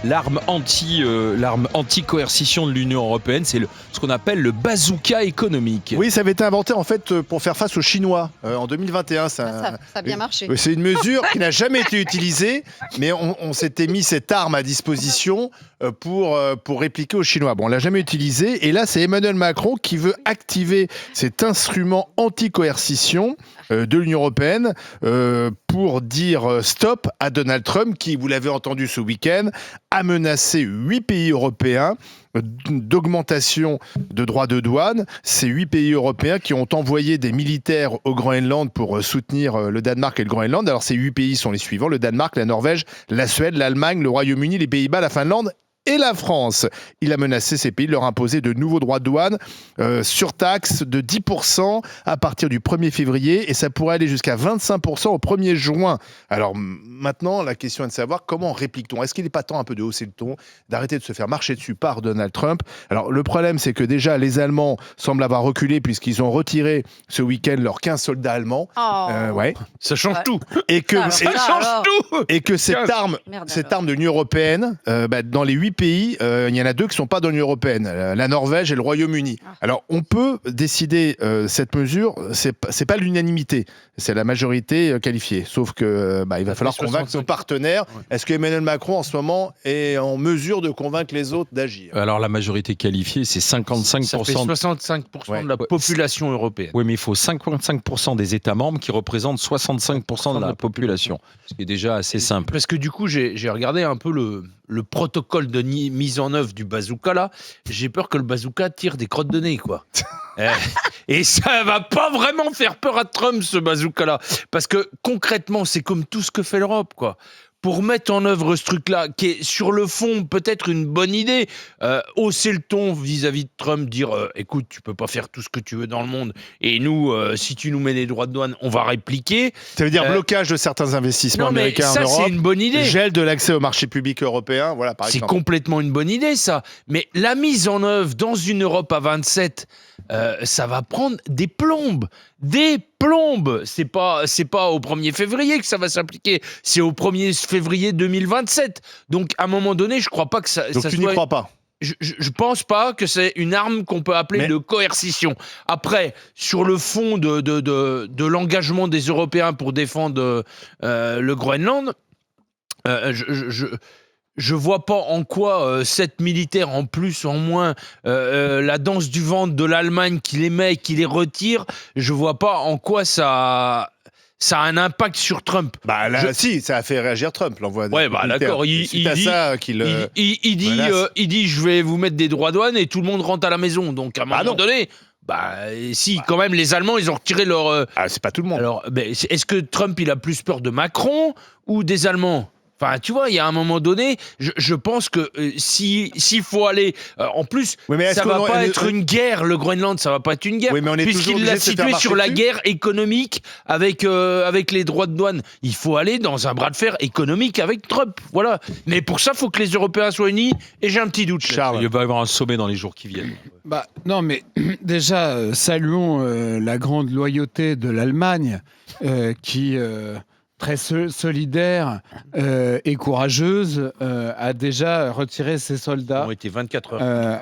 l'arme anti-coercition de l'Union européenne, c'est ce qu'on appelle le bazooka économique. Oui, ça avait été inventé en fait pour faire face aux Chinois en 2021. Ça a bien marché. C'est une mesure qui n'a jamais été utilisée, mais on s'était mis cette arme à disposition pour répliquer aux Chinois. Bon, on l'a jamais utilisée, et là c'est Emmanuel Macron qui veut activer cet instrument anti-coercition de l'Union européenne pour dire stop à Donald Trump qui, vous l'avez entendu ce week-end, a menacé 8 pays européens d'augmentation de droits de douane. Ces 8 pays européens qui ont envoyé des militaires au Groenland pour soutenir le Danemark et le Groenland. Alors ces 8 pays sont les suivants: le Danemark, la Norvège, la Suède, l'Allemagne, le Royaume-Uni, les Pays-Bas, la Finlande et la France. Il a menacé ces pays de leur imposer de nouveaux droits de douane surtaxe de 10% à partir du 1er février, et ça pourrait aller jusqu'à 25% au 1er juin. Alors maintenant, la question est de savoir comment réplique-t-on. Est-ce qu'il n'est pas temps un peu de hausser le ton, d'arrêter de se faire marcher dessus par Donald Trump? Alors le problème, c'est que déjà les Allemands semblent avoir reculé puisqu'ils ont retiré ce week-end leurs 15 soldats allemands. Ouais. Ça change tout. Et que, et que cette 15. arme de l'Union européenne, dans les 8 pays, il y en a 2 qui ne sont pas dans l'Union européenne, la Norvège et le Royaume-Uni. Alors on peut décider cette mesure, c'est pas l'unanimité, c'est la majorité qualifiée. Sauf que il va falloir convaincre nos partenaires. Ouais. Est-ce que Emmanuel Macron en ce moment est en mesure de convaincre les autres d'agir? Alors la majorité qualifiée, c'est 55%. Ça fait 65% de la population européenne. Oui, mais il faut 55% des États membres qui représentent 65% de la population. Ce qui est déjà assez simple. Parce que du coup, j'ai regardé un peu le protocole de mise en œuvre du bazooka là. J'ai peur que le bazooka tire des crottes de nez, quoi. Et ça va pas vraiment faire peur à Trump, ce bazooka là. Parce que concrètement, c'est comme tout ce que fait l'Europe, quoi. Pour mettre en œuvre ce truc-là, qui est sur le fond peut-être une bonne idée, hausser le ton vis-à-vis de Trump, dire écoute, tu peux pas faire tout ce que tu veux dans le monde, et nous, si tu nous mets des droits de douane, on va répliquer. Ça veut dire blocage de certains investissements américains en Europe. Ça, c'est une bonne idée. Gel de l'accès au marché public européen, voilà, par exemple. C'est complètement une bonne idée, ça. Mais la mise en œuvre dans une Europe à 27, ça va prendre des plombes. Des plombes. C'est pas au 1er février que ça va s'appliquer. C'est au 1er février 2027. Donc, à un moment donné, je crois pas que ça... Donc, tu n'y crois pas? Je pense pas que c'est une arme qu'on peut appeler de coercition. Après, sur le fond de l'engagement des Européens pour défendre le Groenland, je vois pas en quoi 7 militaires en plus, en moins, la danse du ventre de l'Allemagne qui les met, qui les retire, je vois pas en quoi ça a un impact sur Trump. Si, ça a fait réagir Trump, l'envoi. Ouais, d'accord. Il dit je vais vous mettre des droits douane et tout le monde rentre à la maison. Donc à un moment donné, quand même, les Allemands, ils ont retiré leur. C'est pas tout le monde. Alors, est-ce que Trump, il a plus peur de Macron ou des Allemands? Enfin, tu vois, il y a un moment donné, je pense que s'il faut aller... en plus, ça va pas être une guerre, le Groenland, ça va pas être une guerre, puisqu'il l'a situé sur la guerre économique avec les droits de douane. Il faut aller dans un bras de fer économique avec Trump, voilà. Mais pour ça, il faut que les Européens soient unis, et j'ai un petit doute. Charles, il va y avoir un sommet dans les jours qui viennent. Non, mais déjà, saluons la grande loyauté de l'Allemagne, qui... très solidaire et courageuse, a déjà retiré ses soldats. Ils ont été 24 heures.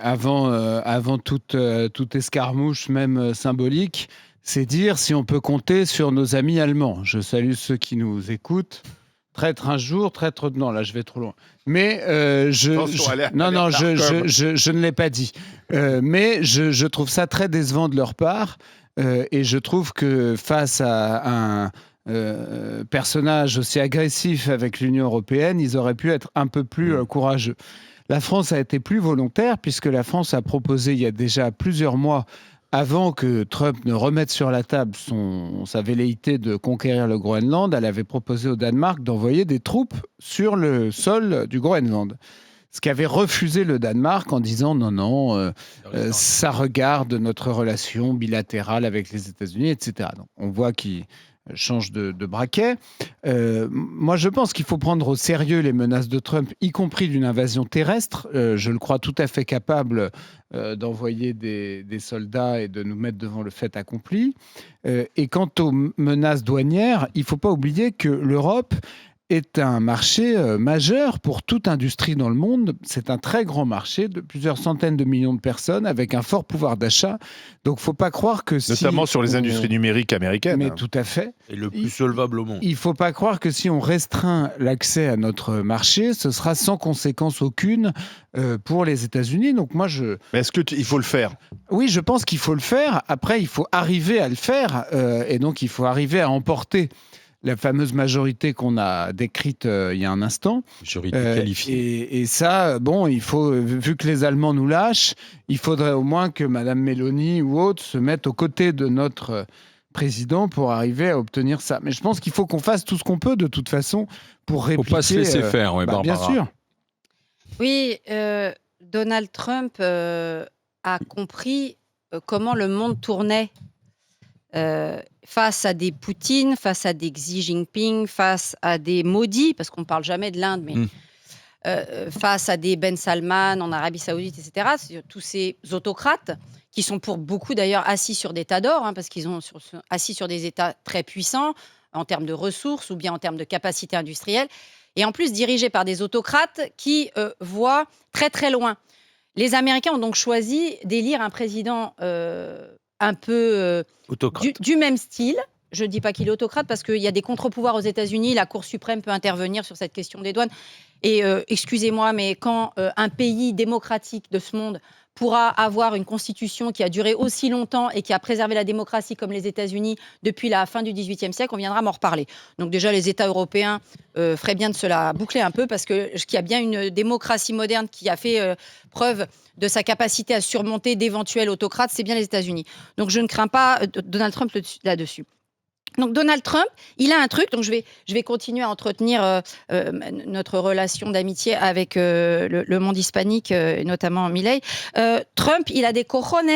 Avant toute escarmouche, même symbolique. C'est dire si on peut compter sur nos amis allemands. Je salue ceux qui nous écoutent. Traître un jour, traître... Non, là, je vais trop loin. Mais je ne l'ai pas dit. Mais je trouve ça très décevant de leur part. Et je trouve que face à un... personnage aussi agressif avec l'Union européenne, ils auraient pu être un peu plus courageux. La France a été plus volontaire puisque la France a proposé il y a déjà plusieurs mois, avant que Trump ne remette sur la table sa velléité de conquérir le Groenland, elle avait proposé au Danemark d'envoyer des troupes sur le sol du Groenland. Ce qu'avait refusé le Danemark en disant non, ça regarde notre relation bilatérale avec les États-Unis, etc. Donc, on voit qu'il change de braquet. Moi, je pense qu'il faut prendre au sérieux les menaces de Trump, y compris d'une invasion terrestre. Je le crois tout à fait capable d'envoyer des soldats et de nous mettre devant le fait accompli. Et quant aux menaces douanières, il ne faut pas oublier que l'Europe est un marché majeur pour toute industrie dans le monde. C'est un très grand marché de plusieurs centaines de millions de personnes avec un fort pouvoir d'achat. Donc, il ne faut pas croire que Notamment sur les industries numériques américaines. Mais tout à fait. Et le plus solvable au monde. Il ne faut pas croire que si on restreint l'accès à notre marché, ce sera sans conséquence aucune pour les États-Unis. Donc moi, Mais est-ce qu'il faut le faire ? Oui, je pense qu'il faut le faire. Après, il faut arriver à le faire. Et donc, il faut arriver à emporter la fameuse majorité qu'on a décrite il y a un instant. Majorité qualifiée. Et ça, bon, il faut, vu que les Allemands nous lâchent, il faudrait au moins que Mme Meloni ou autres se mettent aux côtés de notre président pour arriver à obtenir ça. Mais je pense qu'il faut qu'on fasse tout ce qu'on peut de toute façon pour répliquer. Il ne faut pas se laisser faire, oui, Barbara. Bien sûr. Oui, Donald Trump a compris comment le monde tournait face à des Poutine, face à des Xi Jinping, face à des Modi, parce qu'on ne parle jamais de l'Inde, mais face à des Ben Salman en Arabie Saoudite, etc. Tous ces autocrates qui sont pour beaucoup d'ailleurs assis sur des tas d'or, parce qu'ils sont assis sur des États très puissants en termes de ressources ou bien en termes de capacité industrielle, et en plus dirigés par des autocrates qui voient très très loin. Les Américains ont donc choisi d'élire un président un peu du même style. Je ne dis pas qu'il est autocrate parce qu'il y a des contre-pouvoirs aux États-Unis. La Cour suprême peut intervenir sur cette question des douanes. Et excusez-moi, mais quand un pays démocratique de ce monde pourra avoir une constitution qui a duré aussi longtemps et qui a préservé la démocratie comme les États-Unis depuis la fin du XVIIIe siècle, on viendra m'en reparler. Donc déjà, les États européens feraient bien de se la boucler un peu parce qu'il y a bien une démocratie moderne qui a fait preuve de sa capacité à surmonter d'éventuels autocrates, c'est bien les États-Unis. Donc je ne crains pas Donald Trump là-dessus. Donc Donald Trump, il a un truc, donc je vais continuer à entretenir notre relation d'amitié avec le monde hispanique, notamment Milei. Trump, il a des cojones.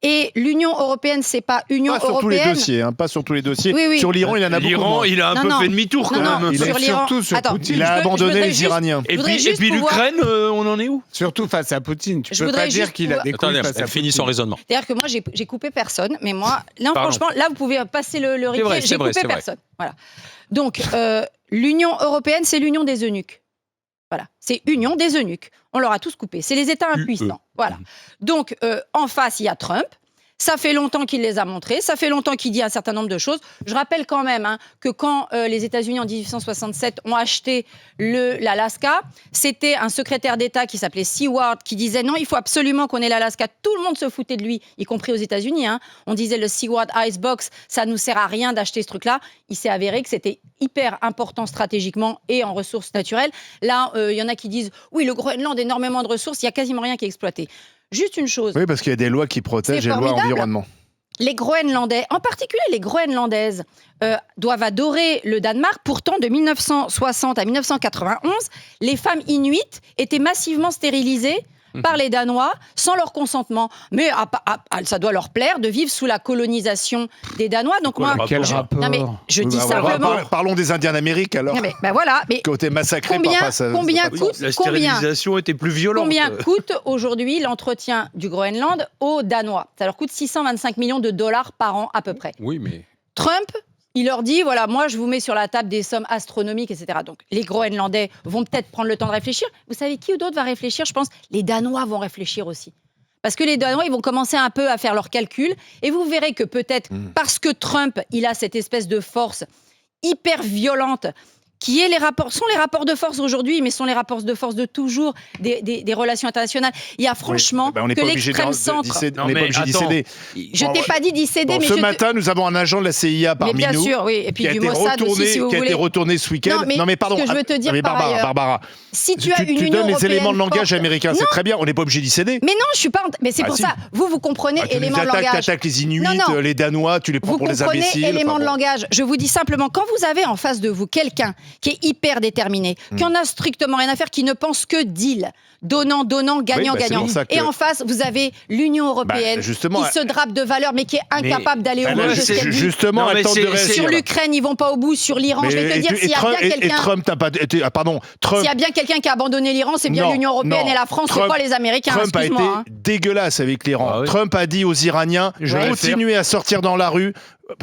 Et l'Union européenne, c'est pas Union européenne. Pas sur tous les dossiers, pas sur tous les dossiers. Oui. Sur l'Iran, il en a beaucoup moins. Il a un peu fait demi-tour quand même. Il a surtout sur Poutine. Il a abandonné les Iraniens. Et puis l'Ukraine, on en est où ? Surtout face à Poutine. Tu peux pas dire qu'il a des couilles face à Poutine. Finit son raisonnement. C'est-à-dire que moi, j'ai coupé personne, mais moi, non, franchement, là, vous pouvez passer le riquier. J'ai coupé personne. Voilà. Donc, l'Union européenne, c'est l'union des eunuques. Voilà, c'est union des eunuques. On leur a tous coupé. C'est les États impuissants. Voilà. Donc, en face, il y a Trump. Ça fait longtemps qu'il les a montrés, ça fait longtemps qu'il dit un certain nombre de choses. Je rappelle quand même que quand les États-Unis en 1867 ont acheté l'Alaska, c'était un secrétaire d'État qui s'appelait Seward qui disait non, il faut absolument qu'on ait l'Alaska. Tout le monde se foutait de lui, y compris aux États-Unis. On disait le Seward Icebox, ça nous sert à rien d'acheter ce truc-là. Il s'est avéré que c'était hyper important stratégiquement et en ressources naturelles. Là, il y en a qui disent oui, le Groenland a énormément de ressources, il y a quasiment rien qui est exploité. Juste une chose. Oui, parce qu'il y a des lois qui protègent, les lois environnement. Les Groenlandais, en particulier les Groenlandaises, doivent adorer le Danemark. Pourtant, de 1960 à 1991, les femmes inuites étaient massivement stérilisées par les Danois sans leur consentement. Mais ça doit leur plaire de vivre sous la colonisation des Danois. Donc quel rapport ? Non mais je dis simplement. Parlons des Indiens d'Amérique alors. Non mais voilà. Mais qui ont été massacrés par ça. Combien coûte la stérilisation était plus violente. Combien coûte aujourd'hui l'entretien du Groenland aux Danois ? Ça leur coûte 625 millions de dollars par an à peu près. Oui, mais Trump, il leur dit, voilà, moi, je vous mets sur la table des sommes astronomiques, etc. Donc, les Groenlandais vont peut-être prendre le temps de réfléchir. Vous savez qui ou d'autre va réfléchir ? Je pense les Danois vont réfléchir aussi. Parce que les Danois, ils vont commencer un peu à faire leurs calculs. Et vous verrez que peut-être, parce que Trump, il a cette espèce de force hyper violente, qui est sont les rapports de force aujourd'hui, mais sont les rapports de force de toujours des relations internationales. Il y a franchement que l'extrême centre... On n'est pas obligé d'y céder. Je t'ai pas dit d'y céder, mais... Ce matin, nous avons un agent de la CIA parmi nous. Mais bien sûr, oui. Et puis du Mossad aussi, si vous voulez. Qui a été retourné ce week-end. Non, mais pardon. Ce que je veux te dire par ailleurs... Barbara, si tu as une tu Union donnes les européenne éléments de langage forte... américains, c'est très bien, on n'est pas obligé d'y céder. Mais non, je suis pas... Mais c'est pour ça, vous comprenez éléments de langage. Tu attaques les Inuits, les Danois, tu les prends pour des imbéciles. Vous comprenez éléments de langage. Je vous dis simplement, quand vous avez en face de vous quelqu'un qui est hyper déterminé, qui en a strictement rien à faire, qui ne pense que deal, donnant, gagnant. Et en face, vous avez l'Union européenne qui se drape de valeurs, mais qui est incapable d'aller au bout de ce qu'elle dit. Justement, sur l'Ukraine, ils vont pas au bout. Sur l'Iran, je vais te dire, s'il y a bien quelqu'un... S'il y a bien quelqu'un qui a abandonné l'Iran, c'est bien l'Union européenne et la France, c'est pas les Américains. Trump a été dégueulasse avec l'Iran. Trump a dit aux Iraniens, continuez à sortir dans la rue,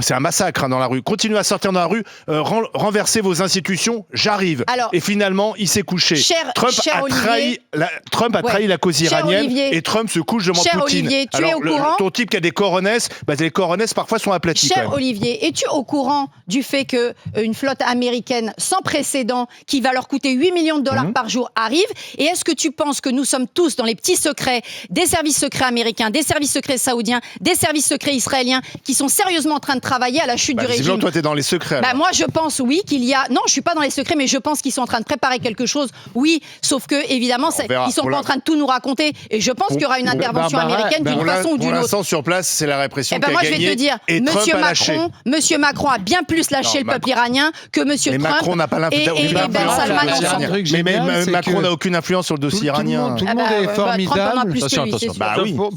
c'est un massacre dans la rue. Continuez à sortir dans la rue, renversez vos institutions, j'arrive. Alors, et finalement, il s'est couché. Trump a trahi la cause iranienne Olivier, et Trump se couche devant cher Poutine. Olivier, tu es au courant ton type qui a des coronesses, les coronesses parfois sont aplaties. Cher Olivier, es-tu au courant du fait qu'une flotte américaine sans précédent qui va leur coûter 8 millions de dollars par jour arrive? Et est-ce que tu penses que nous sommes tous dans les petits secrets des services secrets américains, des services secrets saoudiens, des services secrets israéliens qui sont sérieusement en train de travailler à la chute du régime? Toi, t'es dans les secrets. Moi, je pense, oui, qu'il y a... Non, je suis pas dans les secrets, mais je pense qu'ils sont en train de préparer quelque chose. Oui, sauf que, évidemment, ils sont pas en train de tout nous raconter. Et je pense qu'il y aura une intervention américaine d'une façon ou d'une autre. Pour l'instant, sur place, c'est la répression qui a moi, gagné. je vais te dire, Monsieur Macron a bien plus lâché le peuple iranien que Monsieur Trump. Macron n'a pas l'influence. Ben Salman ensemble. Mais Macron n'a aucune influence sur le dossier iranien. Tout le monde est formidable.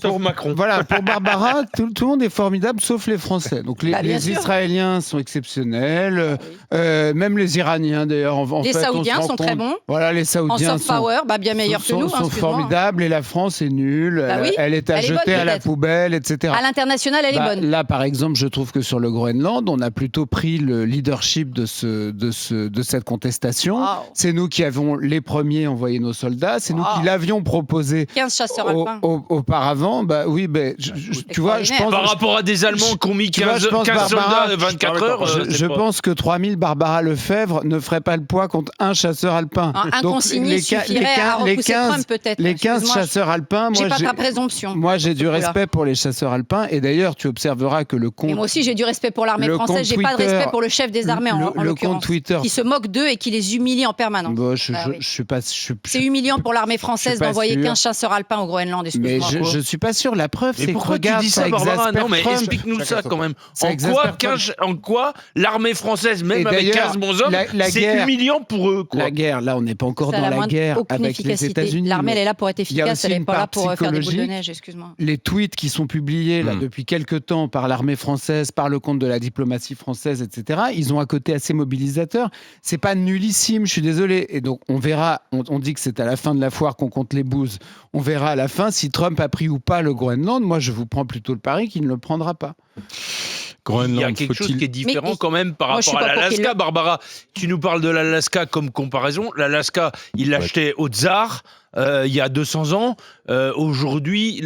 Pour Macron. Voilà, pour Barbara, tout le monde est formidable, sauf les Français. Donc les Israéliens sont exceptionnels, même les Iraniens d'ailleurs. Les Saoudiens sont très bons. Voilà, les Saoudiens en soft power, bien meilleurs que nous. Sont formidables et la France est nulle. Elle est à jeter à la poubelle, etc. À l'international, elle est bonne. Là, par exemple, je trouve que sur le Groenland, on a plutôt pris le leadership de cette contestation. Wow. C'est nous qui avons les premiers envoyé nos soldats. C'est nous qui l'avions proposé 15 chasseurs alpins. Auparavant. Tu vois, je pense... Par rapport à des Allemands qui ont mis 15 soldats de 24 heures... Je pense que 3000 Barbara Lefebvre ne ferait pas le poids contre un chasseur alpin. Un consigné suffirait à repousser Trump, peut-être. Les 15 chasseurs alpins... J'ai pas ta présomption. Moi, j'ai du respect pour les chasseurs alpins. Et d'ailleurs, tu observeras que le compte... Et moi aussi, j'ai du respect pour l'armée française. J'ai pas de respect pour le chef des armées, en l'occurrence. Qui se moque d'eux et qui les humilie en permanence. Je suis pas... C'est humiliant pour l'armée française d'envoyer 15 chasseurs alpins au Groenland. Mais je suis pas sûr. La preuve, c'est que regarde, ça exaspère Non, mais explique-nous ça quand même. En quoi l'armée française, même avec 15 bons hommes, c'est humiliant pour eux, quoi. La guerre, là, on n'est pas encore dans la guerre avec les États-Unis. L'armée, elle est là pour être efficace, elle n'est pas là pour faire des boules de neige, excuse-moi. Les tweets qui sont publiés là depuis quelques temps par l'armée française, par le compte de la diplomatie française, etc., ils ont un côté assez mobilisateur. C'est pas nullissime, je suis désolé. Et donc, on verra, on dit que c'est à la fin de la foire qu'on compte les bouses. On verra à la fin si Trump a pris ou pas le Groenland. Moi, je vous prends plutôt le pari qu'il ne le prendra pas. Il y a quelque chose qui est différent quand même par rapport à l'Alaska. Barbara, tu nous parles de l'Alaska comme comparaison. L'Alaska, il l'achetait au tsar il y a 200 ans. Aujourd'hui,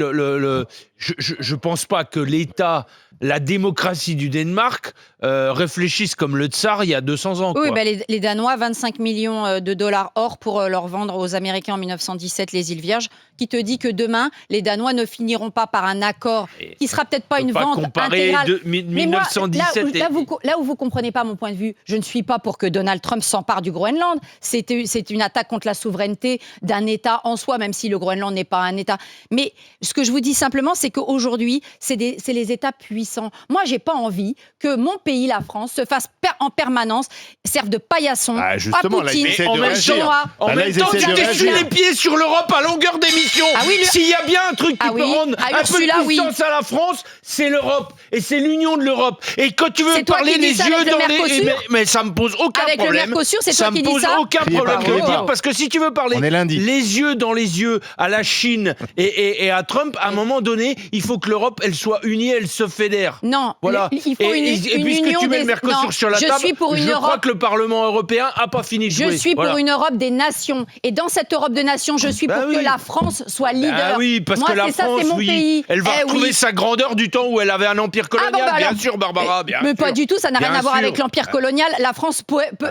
je pense pas que l'État, la démocratie du Danemark réfléchisse comme le tsar il y a 200 ans. Oui, les Danois, 25 millions de dollars or pour leur vendre aux Américains en 1917 les îles Vierges, qui te dit que demain, les Danois ne finiront pas par un accord qui sera peut-être pas une vente intégrale. De 1917 là où vous comprenez pas mon point de vue, je ne suis pas pour que Donald Trump s'empare du Groenland. C'est une attaque contre la souveraineté d'un État en soi, même si le Groenland n'est pas un État. Mais ce que je vous dis simplement, c'est qu'aujourd'hui, c'est les États puissants. Moi, j'ai pas envie que mon pays, la France, se fasse en permanence serve de paillasson à Poutine, en même temps, tu t'essuies les pieds sur l'Europe à longueur d'émission. S'il y a bien un truc qui peut rendre un peu de puissance à la France, c'est l'Europe. Et c'est l'union de l'Europe. Et quand tu veux parler les yeux dans les... Mais ça me pose aucun problème. Avec le Mercosur, c'est toi qui dis ça. Ça me pose aucun problème de le dire. Parce que si tu veux parler les yeux dans les yeux à la Chine et à Trump, à un moment donné, il faut que l'Europe, elle soit unie, elle se fédère. Non, voilà. Il faut une puisque tu mets le Mercosur sur la table, je crois que le Parlement européen n'a pas fini de jouer. Je suis pour une Europe des nations. Et dans cette Europe des nations, je suis pour que la France soit leader. Oui, parce que la France, elle va retrouver sa grandeur du temps où elle avait un empire colonial. Bien sûr, Barbara, bien sûr. Mais pas du tout, ça n'a rien à voir avec l'empire colonial. La France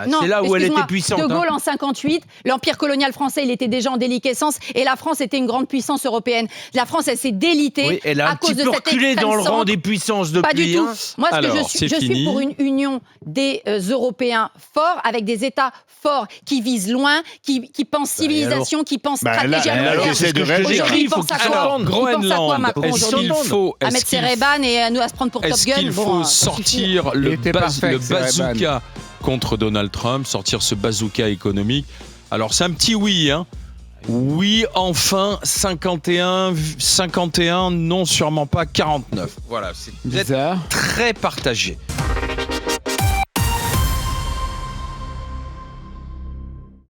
non, c'est là où elle était puissante. De Gaulle en 58, l'empire colonial français, il était déjà en déliquescence et la France était une grande puissance européenne. La France, elle s'est délitée elle a à cause de cette reculé dans le rang des puissances depuis. Pas du tout. Moi, je suis pour une union des Européens forts, avec des États forts qui visent loin, qui pensent civilisation, qui pensent stratégie à long terme. Il faut qu'ils s'entendent. Groenland, est-ce qu'il faut... À mettre ses Ray-Ban et à nous à se prendre pour Top Gun. Est-ce qu'il faut sortir le bazooka contre Donald Trump, sortir ce bazooka économique? Alors c'est un petit oui, hein. Oui, enfin, 51, non, sûrement pas 49. Voilà, c'est bizarre. Très partagé.